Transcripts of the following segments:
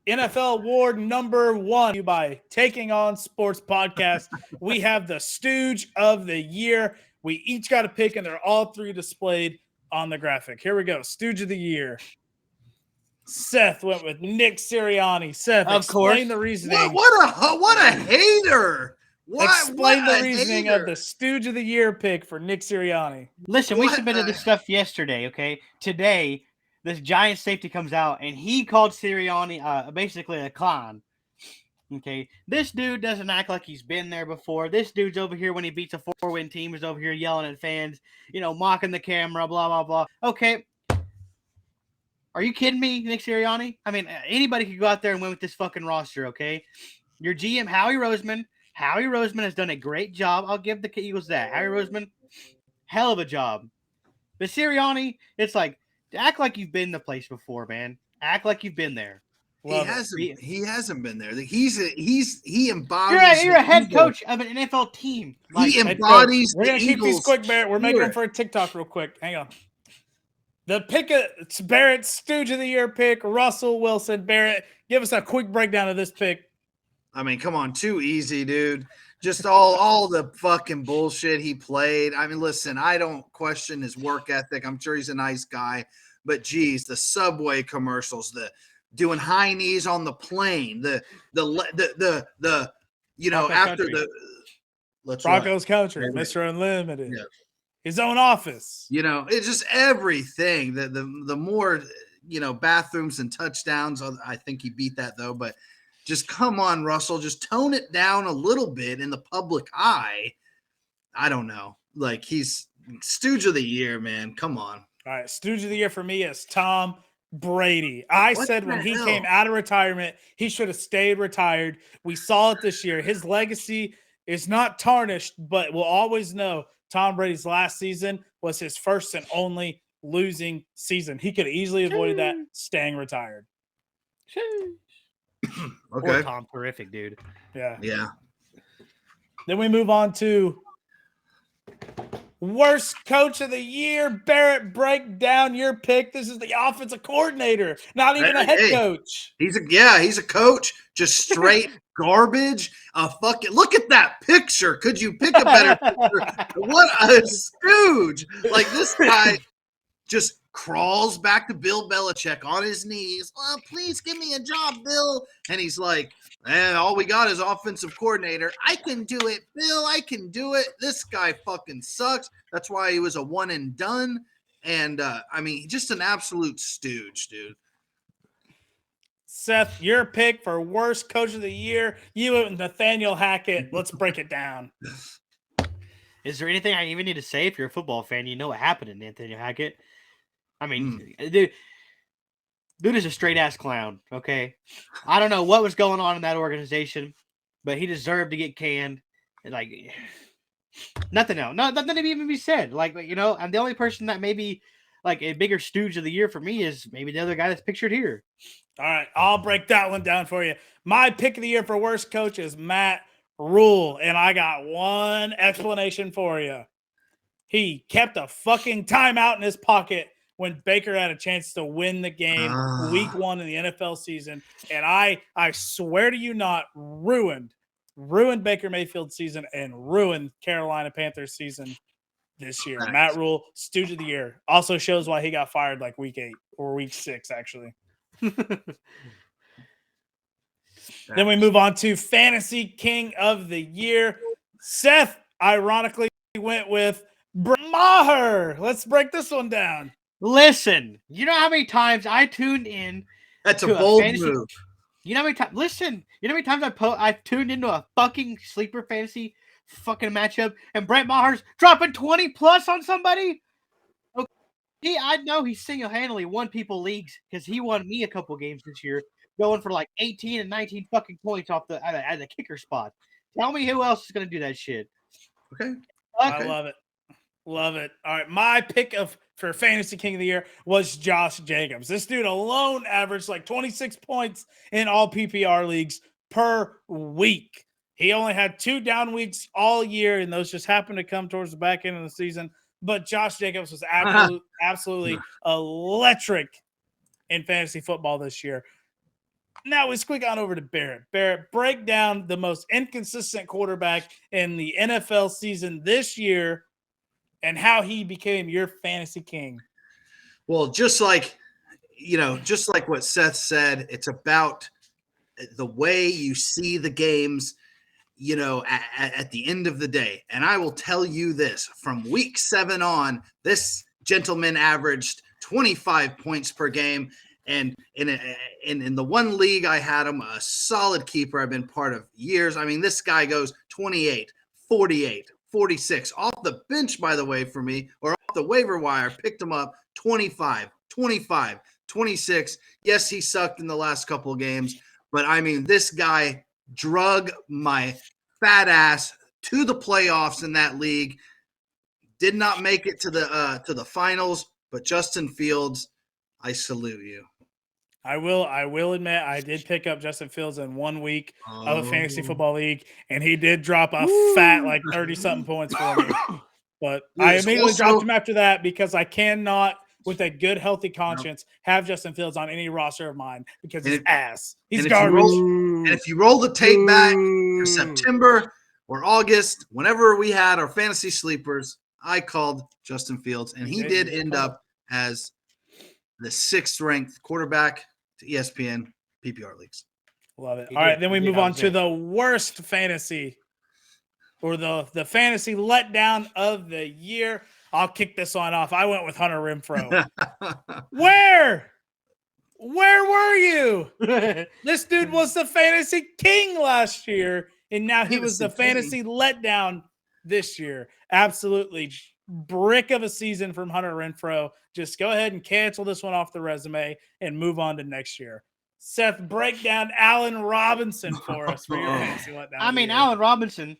NFL award number 1 by Taking On Sports Podcast. We have the Stooge of the Year. We each got a pick, and they're all 3 displayed on the graphic. Here we go. Stooge of the Year. Seth went with Nick Sirianni. Seth, of explain course. the reasoning. What a hater! Explain what the reasoning hater. of the Stooge of the Year pick for Nick Sirianni. Listen, we submitted this stuff yesterday, okay? Today, this giant safety comes out, and he called Sirianni basically a clown. Okay? This dude doesn't act like he's been there before. This dude's over here when he beats a 4-win team, is over here yelling at fans, mocking the camera, blah, blah, blah. Okay. Are you kidding me, Nick Sirianni? I mean, anybody could go out there and win with this fucking roster, okay? Your GM, Howie Roseman has done a great job. I'll give the Eagles that. Howie Roseman, hell of a job. But Sirianni, it's like, act like you've been the place before, man. Act like you've been there. He hasn't been there. He embodies. You're a head coach of an NFL team. He embodies. We're gonna keep these quick, Barrett. We're making them for a TikTok real quick. Hang on. The pick of Barrett, Stooge of the Year pick, Russell Wilson. Barrett, give us a quick breakdown of this pick. I mean, come on, too easy, dude. Just all the fucking bullshit he played. I mean, listen, I don't question his work ethic. I'm sure he's a nice guy, but geez, the Subway commercials, the doing high knees on the plane, the after Country. the Broncos country, Mr. Unlimited, his own office. It's just everything. The more bathrooms and touchdowns. I think he beat that though, but. Just come on, Russell. Just tone it down a little bit in the public eye. I don't know. Like, he's Stooge of the Year, man. Come on. All right, Stooge of the Year for me is Tom Brady. I said when he came out of retirement, he should have stayed retired. We saw it this year. His legacy is not tarnished, but we'll always know Tom Brady's last season was his first and only losing season. He could have easily avoided that staying retired. Okay. Poor Tom, terrific, dude. Yeah. Then we move on to worst coach of the year. Barrett, break down your pick. This is the offensive coordinator, not even a head coach. He's a coach, just straight garbage. Look at that picture. Could you pick a better picture? What a Stooge. Like, this guy just crawls back to Bill Belichick on his knees. Oh, please give me a job, Bill. And he's like, all we got is offensive coordinator. I can do it, Bill. I can do it. This guy fucking sucks. That's why he was a one and done. And, just an absolute stooge, dude. Seth, your pick for worst coach of the year. You and Nathaniel Hackett. Let's break it down. Is there anything I even need to say? If you're a football fan, you know what happened to Nathaniel Hackett. I mean, dude is a straight-ass clown, okay? I don't know what was going on in that organization, but he deserved to get canned. Like, nothing else. Nothing to even be said. Like, I'm the only person that maybe, like, a bigger stooge of the year for me is maybe the other guy that's pictured here. All right, I'll break that one down for you. My pick of the year for worst coach is Matt Rule, and I got one explanation for you. He kept a fucking timeout in his pocket when Baker had a chance to win the game week 1 in the NFL season. And I swear to you not, ruined Baker Mayfield's season and ruined Carolina Panthers season this year. Nice. Matt Rule, stooge of the year. Also shows why he got fired like week 8 or week 6, actually. Then we move on to Fantasy King of the Year. Seth, ironically, went with Maher. Let's break this one down. Listen, you know how many times I tuned in? That's a bold move. You know how many times? Listen, you know how many times I've tuned into a fucking sleeper fantasy fucking matchup, and Brett Maher's dropping 20 plus on somebody. Okay, I know he single-handedly won people leagues because he won me a couple games this year, going for like 18 and 19 fucking points off at the kicker spot. Tell me who else is going to do that shit. Okay. I love it. Love it. All right. My pick for Fantasy King of the Year was Josh Jacobs. This dude alone averaged like 26 points in all PPR leagues per week. He only had 2 down weeks all year, and those just happened to come towards the back end of the season. But Josh Jacobs was absolutely electric in fantasy football this year. Now we squeak on over to Barrett. Barrett, break down the most inconsistent quarterback in the NFL season this year and how he became your fantasy king. Well, just like what Seth said, it's about the way you see the games, at the end of the day. And I will tell you this, from week 7 on, this gentleman averaged 25 points per game. And in the one league I had him, a solid keeper I've been part of years. I mean, this guy goes 28, 48, 46 off the bench, by the way, for me, or off the waiver wire, picked him up 25, 25, 26. Yes, he sucked in the last couple of games, but I mean, this guy drug my fat ass to the playoffs in that league. Did not make it to the finals, but Justin Fields, I salute you. I will admit I did pick up Justin Fields in 1 week of a fantasy football league, and he did drop a fat 30-something points for me. But I immediately dropped him after that because I cannot, with a good, healthy conscience, have Justin Fields on any roster of mine because he's ass. He's garbage. And if you roll the tape back to September or August, whenever we had our fantasy sleepers, I called Justin Fields, and he did end up as the 6th-ranked quarterback to ESPN PPR leagues. Love it. All right, then we move on to the worst fantasy or the fantasy letdown of the year. I'll kick this one off. I went with Hunter Renfrow. Where were you? This dude was the fantasy king last year, and now he was the fantasy letdown this year. Absolutely brick of a season from Hunter Renfrow. Just go ahead and cancel this one off the resume and move on to next year. Seth, break down Allen Robinson for us for your fantasy letdown. I mean, Allen Robinson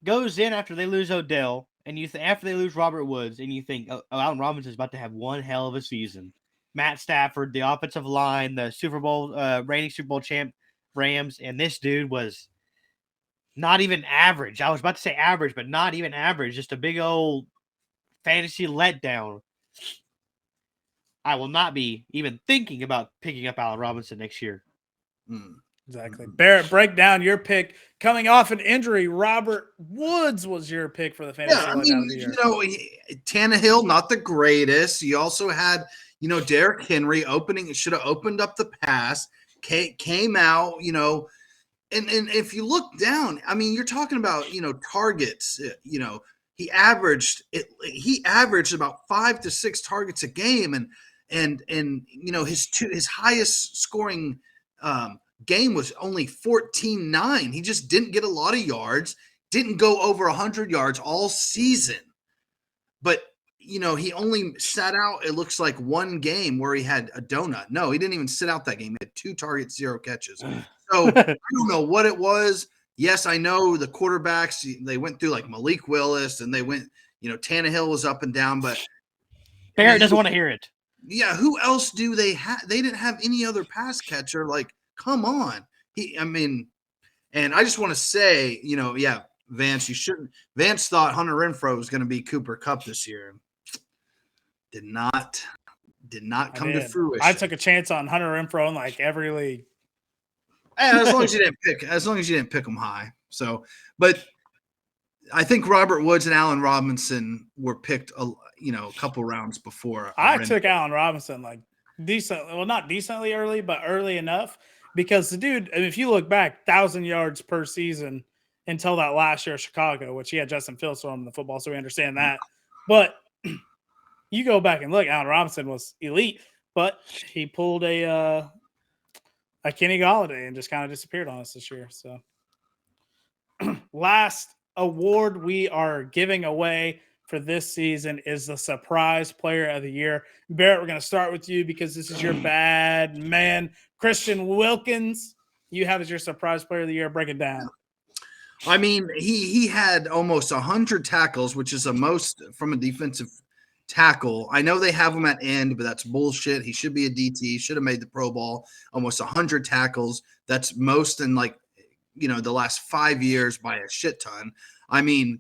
goes in after they lose Odell, and after they lose Robert Woods, and you think, oh, Allen Robinson is about to have one hell of a season. Matt Stafford, the offensive line, the Super Bowl reigning Super Bowl champ Rams, and this dude was not even average. I was about to say average, but not even average. Just a big old fantasy letdown. I will not be even thinking about picking up Allen Robinson next year. Exactly. Barrett, break down your pick. Coming off an injury, Robert Woods was your pick for the fantasy letdown of the year. Tannehill, not the greatest. You also had, Derrick Henry should have opened up the pass, came out, and if you look down, I mean, you're talking about, targets, he averaged about 5 to 6 targets a game, and his highest scoring game was only 14-9. He just didn't get a lot of yards, didn't go over 100 yards all season. But he only sat out, it looks like, one game where he had a donut. No, he didn't even sit out that game. He had 2 targets, 0 catches. So I don't know what it was. Yes, I know the quarterbacks, they went through like Malik Willis, and they went, Tannehill was up and down, but Barrett doesn't want to hear it. Yeah, who else do they have? They didn't have any other pass catcher. Like, come on. And I just want to say, Vance, Vance thought Hunter Renfrow was going to be Cooper Kupp this year. Did not come to fruition. I took a chance on Hunter Renfrow in like every league. As long as you didn't pick them high. So, but I think Robert Woods and Allen Robinson were picked, a couple rounds before. I took Allen Robinson like not decently early, but early enough because the dude, if you look back, 1,000 yards per season until that last year of Chicago, which he had Justin Fields from the football, so we understand that. But you go back and look, Allen Robinson was elite, but he pulled a Kenny Golladay and just kind of disappeared on us this year. So last award we are giving away for this season is the surprise player of the year. Barrett, we're going to start with you because this is your bad man. Christian Wilkins, you have as your surprise player of the year. Break it down. I mean, he had almost 100 tackles, which is the most from a defensive tackle. I know they have him at end, but that's bullshit. He should be a DT. He should have made the Pro Bowl. Almost 100 tackles. That's most in the last 5 years by a shit ton. I mean,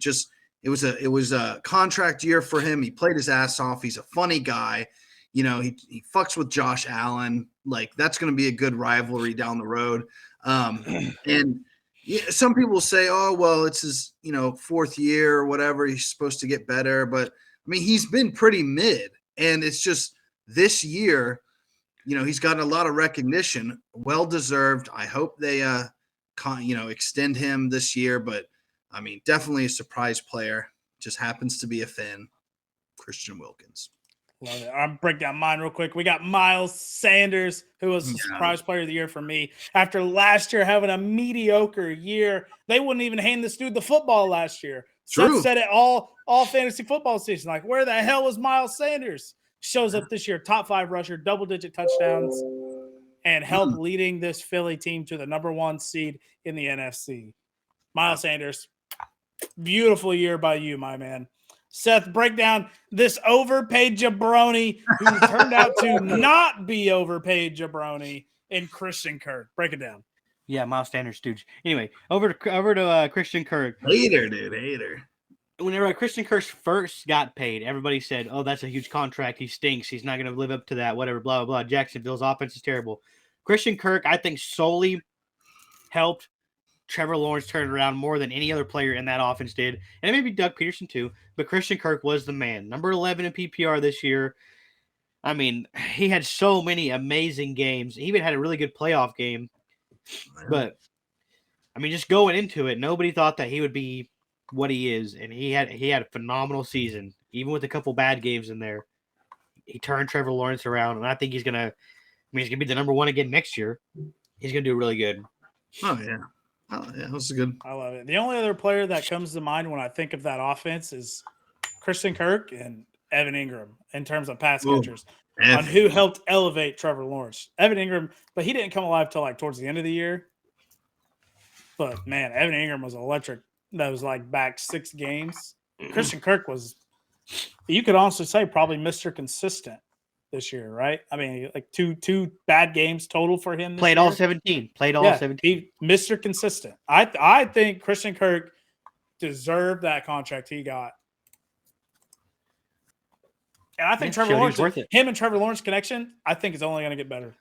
it was a contract year for him. He played his ass off. He's a funny guy. he fucks with Josh Allen. Like, that's going to be a good rivalry down the road. And some people say, oh, well, it's his, fourth year or whatever. He's supposed to get better. But, I mean, he's been pretty mid. And it's just this year, he's gotten a lot of recognition. Well-deserved. I hope they, extend him this year. But, I mean, definitely a surprise player. Just happens to be a Finn. Christian Wilkins. Love it. I'll break down mine real quick. We got Miles Sanders, who was the surprise player of the year for me. After last year having a mediocre year, they wouldn't even hand this dude the football last year. True. Seth said it all fantasy football season. Like, where the hell was Miles Sanders? Shows up this year, top 5 rusher, double-digit touchdowns, and helped leading this Philly team to the number 1 seed in the NFC. Miles Sanders, beautiful year by you, my man. Seth, break down this overpaid jabroni who turned out to not be overpaid jabroni in Christian Kirk. Break it down. Yeah, Miles Sanders, stooge. Anyway, over to Christian Kirk. Hater. Whenever Christian Kirk first got paid, everybody said, oh, that's a huge contract. He stinks. He's not going to live up to that, whatever, blah, blah, blah. Jacksonville's offense is terrible. Christian Kirk, I think, solely helped Trevor Lawrence turn around more than any other player in that offense did. And maybe Doug Peterson too, but Christian Kirk was the man. Number 11 in PPR this year. I mean, he had so many amazing games. He even had a really good playoff game. But, I mean, just going into it, nobody thought that he would be what he is. And he had a phenomenal season, even with a couple bad games in there. He turned Trevor Lawrence around, and I think he's going to be the number 1 again next year. He's going to do really good. Oh, yeah. Oh, yeah, that was good. I love it. The only other player that comes to mind when I think of that offense is Christian Kirk and Evan Ingram in terms of pass catchers on who helped elevate Trevor Lawrence. Evan Ingram, but he didn't come alive till like towards the end of the year. But man, Evan Ingram was electric. That was like back 6 games. Christian Kirk was, you could honestly say, probably Mr. Consistent this year, right? I mean, like two bad games total for him. Played all 17. Played all 17. Mr. Consistent. I think Christian Kirk deserved that contract he got. And I think Trevor Lawrence, him and Trevor Lawrence connection, I think is only going to get better.